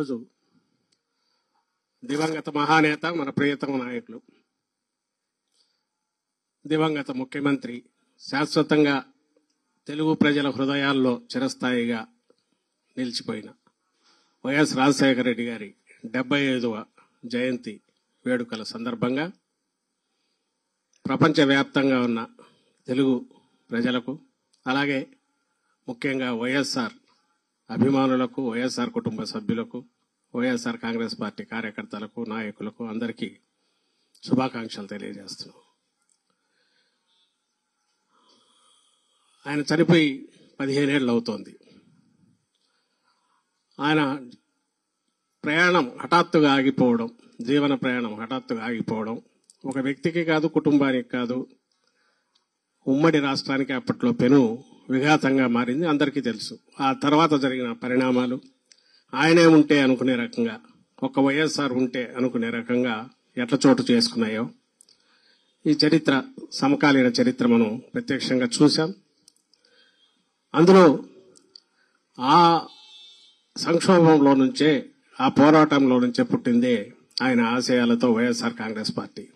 ఈరోజు దివంగత మహానేత మన ప్రియతమ నాయకులు దివంగత ముఖ్యమంత్రి శాశ్వతంగా తెలుగు ప్రజల హృదయాల్లో చిరస్థాయిగా నిలిచిపోయిన వైఎస్ రాజశేఖర రెడ్డి గారి 75వ జయంతి వేడుకల సందర్భంగా ప్రపంచవ్యాప్తంగా ఉన్న తెలుగు ప్రజలకు అలాగే ముఖ్యంగా వైఎస్ఆర్ అభిమానులకు వైఎస్ఆర్ కుటుంబ సభ్యులకు వైఎస్ఆర్ కాంగ్రెస్ పార్టీ కార్యకర్తలకు నాయకులకు అందరికీ శుభాకాంక్షలు తెలియజేస్తున్నాం. ఆయన చనిపోయి 15 ఏళ్ళు అవుతోంది. ఆయన ప్రయాణం హఠాత్తుగా ఆగిపోవడం, జీవన ప్రయాణం హఠాత్తుగా ఆగిపోవడం ఒక వ్యక్తికి కాదు, కుటుంబానికి కాదు, ఉమ్మడి రాష్ట్రానికి అప్పట్లో పెను విఘాతంగా మారింది. అందరికీ తెలుసు. ఆ తర్వాత జరిగిన పరిణామాలు ఆయనే ఉంటే అనుకునే రకంగా, ఒక వైఎస్ఆర్ ఉంటే అనుకునే రకంగా ఎట్ల చోటు చేసుకున్నాయో ఈ చరిత్ర, సమకాలీన చరిత్ర మనం ప్రత్యక్షంగా చూశాం. అందులో ఆ సంక్షోభంలో నుంచే, ఆ పోరాటంలో నుంచే పుట్టిందే ఆయన ఆశయాలతో వైఎస్ఆర్ కాంగ్రెస్ పార్టీ.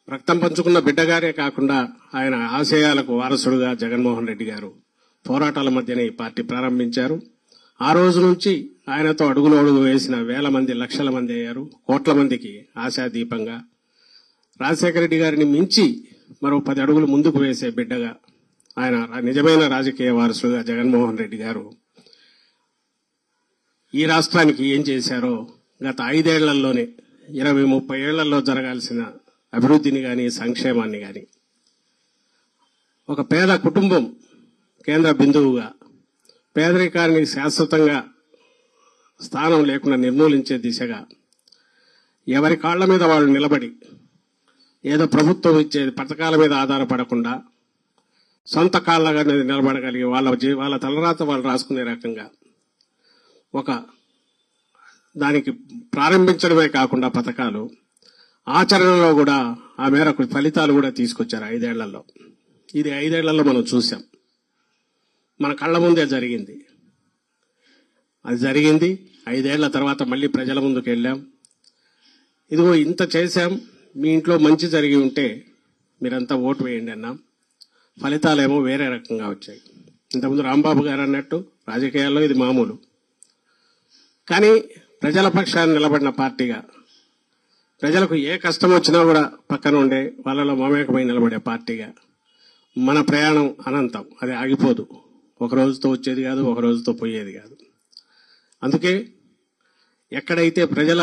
రక్తం పంచుకున్న బిడ్డగారే కాకుండా ఆయన ఆశయాలకు వారసుడుగా జగన్మోహన్ రెడ్డి గారు పోరాటాల మధ్యనే ఈ పార్టీ ప్రారంభించారు. ఆ రోజు నుంచి ఆయనతో అడుగులు అడుగు వేసిన వేల మంది, లక్షల మంది అయ్యారు. కోట్ల మందికి ఆశాదీపంగా రాజశేఖర రెడ్డి గారిని మించి మరో 10 అడుగులు ముందుకు వేసే బిడ్డగా ఆయన నిజమైన రాజకీయ వారసుడుగా జగన్మోహన్ రెడ్డి గారు ఈ రాష్ట్రానికి ఏం చేశారో గత 5 ఏళ్లలోనే 20-30 ఏళ్లలో జరగాల్సిన అభివృద్ధిని గాని, సంక్షేమాన్ని గాని, ఒక పేద కుటుంబం కేంద్ర బిందువుగా పేదరికాన్ని శాశ్వతంగా స్థానం లేకుండా నిర్మూలించే దిశగా ఎవరి కాళ్ల మీద వాళ్ళు నిలబడి, ఏదో ప్రభుత్వం ఇచ్చే పథకాల మీద ఆధారపడకుండా సొంత కాళ్లగా నిలబడగలిగి వాళ్ళ తలరాత వాళ్ళు రాసుకునే రకంగా ఒక దానికి ప్రారంభించడమే కాకుండా పథకాలు ఆచరణలో కూడా ఆ మేరకు ఫలితాలు కూడా తీసుకొచ్చారు 5 ఏళ్లలో. ఇది 5 ఏళ్లలో మనం చూసాం. మన కళ్ల ముందే జరిగింది. అది జరిగింది. 5 ఏళ్ల తర్వాత మళ్ళీ ప్రజల ముందుకు వెళ్ళాం. ఇదిగో ఇంత చేశాం, మీ ఇంట్లో మంచి జరిగి ఉంటే మీరంతా ఓటు వేయండి అన్నాం. ఫలితాలేమో వేరే రకంగా వచ్చాయి. ఇంతకుముందు రాంబాబు గారు అన్నట్టు రాజకీయాల్లో ఇది మామూలు. కానీ ప్రజల పక్షాన్ని నిలబడిన పార్టీగా, ప్రజలకు ఏ కష్టం వచ్చినా కూడా పక్కన ఉండే వాళ్ళలో మమేకమై నిలబడే పార్టీగా మన ప్రయాణం అనంతం. అది ఆగిపోదు. ఒక రోజుతో వచ్చేది కాదు, ఒక రోజుతో పోయేది కాదు. అందుకే ఎక్కడైతే ప్రజల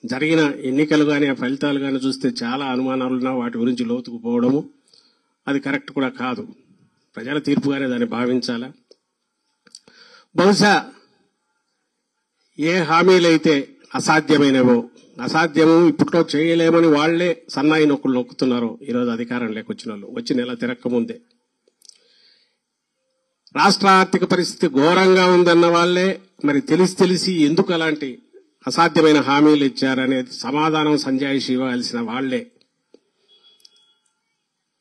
జరిగిన ఎన్నికలు కానీ, ఆ ఫలితాలు కానీ చూస్తే చాలా అనుమానాలున్నా వాటి గురించి లోతుకు పోవడము అది కరెక్ట్ కూడా కాదు. ప్రజల తీర్పుగానే దాన్ని భావించాలా. బహుశా ఏ హామీలైతే అసాధ్యమైనవో, అసాధ్యము ఇప్పట్లో చేయలేమని వాళ్లే సన్నాయి నొక్కులు నొక్కుతున్నారో ఈరోజు అధికారం లేకొచ్చిన వాళ్ళు, వచ్చి నెల తిరక్కముందే రాష్ట్ర ఆర్థిక పరిస్థితి ఘోరంగా ఉందన్న వాళ్లే మరి తెలిసి ఎందుకు అలాంటి అసాధ్యమైన హామీలు ఇచ్చారనేది సమాధానం సంజాయిషి ఇవ్వాల్సిన వాళ్లే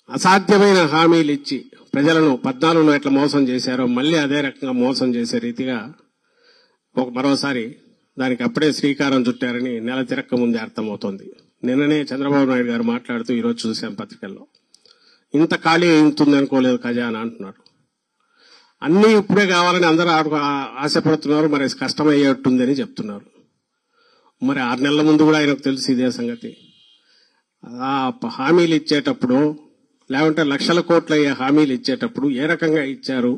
అసాధ్యమైన హామీలు ఇచ్చి ప్రజలను 14లో ఎట్లా మోసం చేశారో మళ్లీ అదే రకంగా మోసం చేసే రీతిగా మరోసారి దానికి అప్పుడే శ్రీకారం చుట్టారని నెల తిరక్క ముందే అర్థమవుతోంది. నిన్ననే చంద్రబాబు నాయుడు గారు మాట్లాడుతూ ఈరోజు చూశాం పత్రికల్లో, ఇంత ఖాళీ అవుతుంది అనుకోలేదు ఖజానా అంటున్నారు. అన్నీ ఇప్పుడే కావాలని అందరూ ఆశపడుతున్నారు, మరి కష్టమయ్యేట్టుందని చెప్తున్నారు. మరి 6 నెలల ముందు కూడా ఆయనకు తెలుసు ఇదే సంగతి. ఆ హామీలు ఇచ్చేటప్పుడు, లేకుంటే లక్షల కోట్ల అయ్యే హామీలు ఇచ్చేటప్పుడు ఏ రకంగా ఇచ్చారు?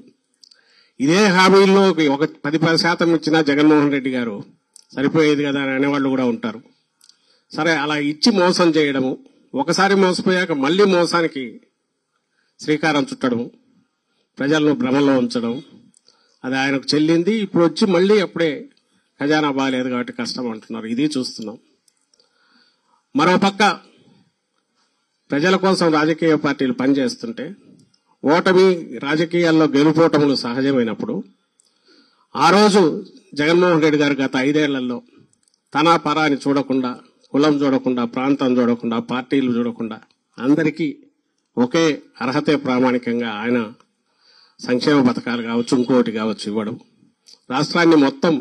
ఇదే హామీల్లో ఒక 10% ఇచ్చినా జగన్మోహన్ రెడ్డి గారు సరిపోయేది కదా అని అనేవాళ్లు కూడా ఉంటారు. సరే, అలా ఇచ్చి మోసం చేయడము, ఒకసారి మోసపోయాక మళ్లీ మోసానికి శ్రీకారం చుట్టడము, ప్రజలను భ్రమలో ఉంచడం, అది ఆయనకు చెల్లింది. ఇప్పుడు వచ్చి మళ్లీ అప్పుడే ఖజానా బాగాలేదు కాబట్టి కష్టం అంటున్నారు. ఇది చూస్తున్నాం. మరోపక్క ప్రజల కోసం రాజకీయ పార్టీలు పనిచేస్తుంటే, ఓటమి రాజకీయాల్లో గెలుపోటములు సహజమైనప్పుడు ఆ రోజు జగన్మోహన్ రెడ్డి గారు గత 5 ఏళ్లలో తన పరాని చూడకుండా, కులం చూడకుండా, ప్రాంతం చూడకుండా, పార్టీలు చూడకుండా అందరికీ ఒకే అర్హతే ప్రామాణికంగా ఆయన సంక్షేమ పథకాలు కావచ్చు, ఇంకోటి కావచ్చు ఇవ్వడం, రాష్ట్రాన్ని మొత్తం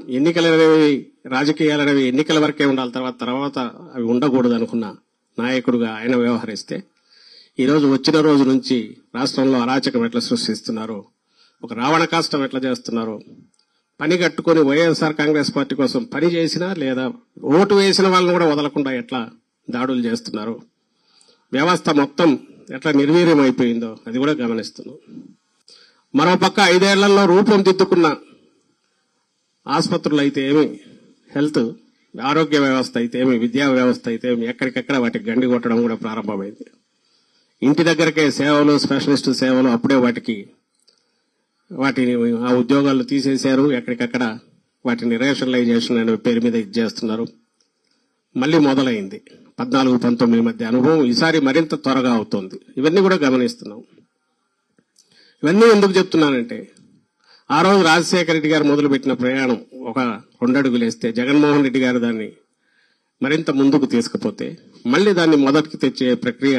రాజకీయాలనేవి ఎన్నికల వరకే ఉండాలి, తర్వాత అవి ఉండకూడదు అనుకున్న నాయకుడుగా ఆయన వ్యవహరిస్తే ఈరోజు వచ్చిన రోజు నుంచి రాష్ట్రంలో అరాచకం ఎట్లా సృష్టిస్తున్నారో, ఒక రావణ కాష్టం ఎట్లా చేస్తున్నారో, పని కట్టుకుని వైఎస్ఆర్ కాంగ్రెస్ పార్టీ కోసం పని చేసినా లేదా ఓటు వేసిన వాళ్ళని కూడా వదలకుండా ఎట్లా దాడులు చేస్తున్నారు, వ్యవస్థ మొత్తం ఎట్లా నిర్వీర్యం అయిపోయిందో అది కూడా గమనిస్తున్నాం. మరోపక్క 5 ఏళ్లలో రూపం దిద్దుకున్న ఆసుపత్రులు అయితే ఏమి, హెల్త్ ఆరోగ్య వ్యవస్థ అయితే ఏమి, విద్యా వ్యవస్థ అయితే ఏమి, ఎక్కడికెక్కడ వాటికి గండి కొట్టడం కూడా ప్రారంభమైంది. ఇంటి దగ్గరకే సేవలు, స్పెషలిస్ట్ సేవలు అప్పుడే వాటిని ఆ ఉద్యోగాలు తీసేశారు. ఎక్కడికక్కడ వాటిని రేషనలైజేషన్ అనే పేరు మీద చేస్తున్నారు. మళ్లీ మొదలైంది 14-19 మధ్య అనుభవం. ఈసారి మరింత త్వరగా అవుతోంది. ఇవన్నీ కూడా గమనిస్తున్నాం. ఇవన్నీ ఎందుకు చెప్తున్నానంటే, ఆ రోజు రాజశేఖర రెడ్డి గారు మొదలుపెట్టిన ప్రయాణం ఒక 2 అడుగులు వేస్తే జగన్మోహన్ రెడ్డి గారు దాన్ని మరింత ముందుకు తీసుకుపోతే మళ్లీ దాన్ని మొదటికి తెచ్చే ప్రక్రియ,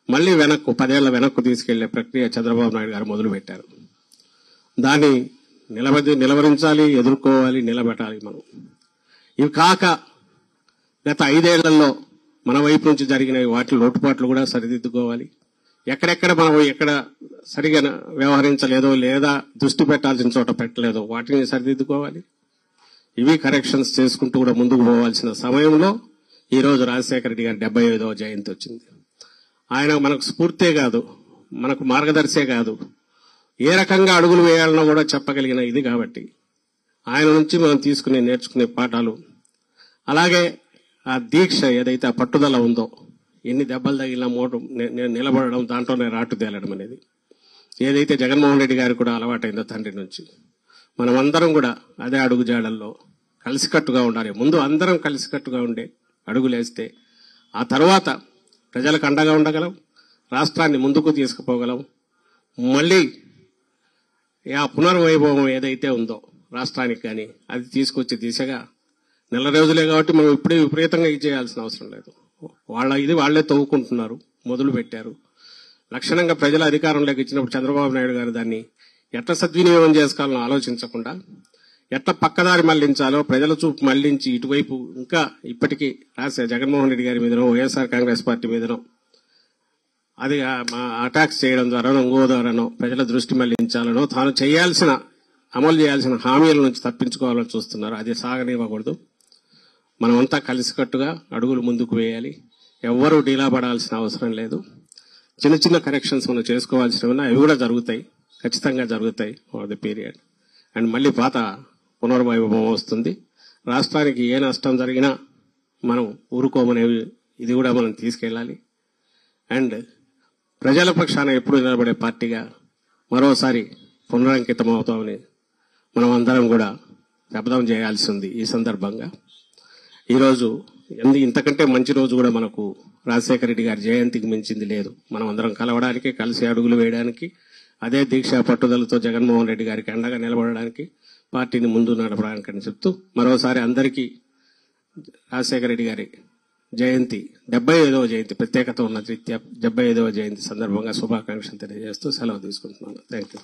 మళ్లీ 10 ఏళ్ల వెనక్కు తీసుకెళ్లే ప్రక్రియ చంద్రబాబు నాయుడు గారు మొదలుపెట్టారు. దాన్ని నిలవరించాలి, ఎదుర్కోవాలి, నిలబెట్టాలి మనం. ఇవి కాక గత 5 ఏళ్లలో మన వైపు నుంచి జరిగిన వాటి లోటుపాట్లు కూడా సరిదిద్దుకోవాలి. ఎక్కడెక్కడ మనం ఎక్కడ సరిగా వ్యవహరించలేదో లేదా దృష్టి పెట్టాల్సిన చోట పెట్టలేదో వాటిని సరిదిద్దుకోవాలి. ఇవి కరెక్షన్స్ చేసుకుంటూ కూడా ముందుకు పోవాల్సిన సమయంలో ఈరోజు రాజశేఖర రెడ్డి గారి 75వ జయంతి వచ్చింది. ఆయన మనకు స్ఫూర్తే కాదు, మనకు మార్గదర్శే కాదు, ఏ రకంగా అడుగులు వేయాలనో కూడా చెప్పగలిగిన ఇది కాబట్టి ఆయన నుంచి మనం నేర్చుకునే పాఠాలు, అలాగే ఆ దీక్ష ఏదైతే ఆ పట్టుదల ఉందో, ఎన్ని దెబ్బలు తగిలినా నిలబడడం, దాంట్లోనే రాటు తేలడం అనేది ఏదైతే జగన్మోహన్ రెడ్డి గారికి కూడా అలవాటైందో తండ్రి నుంచి, మనమందరం కూడా అదే అడుగుజాడల్లో కలిసికట్టుగా ఉండాలి. ముందు అందరం కలిసికట్టుగా ఉండే అడుగులేస్తే ఆ తర్వాత ప్రజలకు అండగా ఉండగలం, రాష్ట్రాన్ని ముందుకు తీసుకుపోగలం. మళ్లీ ఆ పునర్వైభవం ఏదైతే ఉందో రాష్ట్రానికి కానీ అది తీసుకొచ్చే దిశగా నెల రోజులే కాబట్టి మనం ఇప్పుడే విపరీతంగా ఇది చేయాల్సిన అవసరం లేదు. వాళ్లే తవ్వుకుంటున్నారు, మొదలు పెట్టారు. లక్షణంగా ప్రజల అధికారంలోకి ఇచ్చినప్పుడు చంద్రబాబు నాయుడు గారు దాన్ని ఎట్లా సద్వినియోగం చేసుకోవాలని ఆలోచించకుండా ఎట్లా పక్కదారి మళ్లించాలో ప్రజల చూపు మళ్లించి ఇటువైపు ఇంకా ఇప్పటికీ జగన్మోహన్ రెడ్డి గారి మీదనో వైఎస్ఆర్ కాంగ్రెస్ పార్టీ మీదనో అది అటాక్స్ చేయడం ద్వారానో ఇంకో ద్వారానో ప్రజల దృష్టి మళ్లించాలనో తాను అమలు చేయాల్సిన హామీల నుంచి తప్పించుకోవాలని చూస్తున్నారు. అది సాగనివ్వకూడదు. మనమంతా కలిసికట్టుగా అడుగులు ముందుకు వేయాలి. ఎవ్వరూ డీలా పడాల్సిన అవసరం లేదు. చిన్న చిన్న కరెక్షన్స్ మనం చేసుకోవాల్సినవి అవి కూడా జరుగుతాయి, ఖచ్చితంగా జరుగుతాయి ఓవర్ ది పీరియడ్. అండ్ మళ్లీ పాత పునర్వైభవం వస్తుంది. రాష్ట్రానికి ఏ నష్టం జరిగినా మనం ఊరుకోమనేవి ఇది కూడా మనం తీసుకెళ్లాలి. అండ్ ప్రజల పక్షాన ఎప్పుడు నిలబడే పార్టీగా మరోసారి పునరంకితం అవుతామని మనం అందరం కూడా శపథం చేయాల్సి ఉంది. ఈ సందర్భంగా ఈరోజు ఇంతకంటే మంచి రోజు కూడా మనకు రాజశేఖర రెడ్డి గారి జయంతికి మించింది లేదు. మనం అందరం కలవడానికి, కలిసి అడుగులు వేయడానికి, అదే దీక్ష పట్టుదలతో జగన్మోహన్ రెడ్డి గారికి అండగా నిలబడడానికి, పార్టీని ముందు నడపడానికి అని చెప్తూ మరోసారి అందరికీ రాజశేఖర రెడ్డి గారి జయంతి 75వ జయంతి ప్రత్యేకత ఉన్న రీత్యా 75వ జయంతి సందర్భంగా శుభాకాంక్షలు తెలియజేస్తూ సెలవు తీసుకుంటున్నాను. Thank you.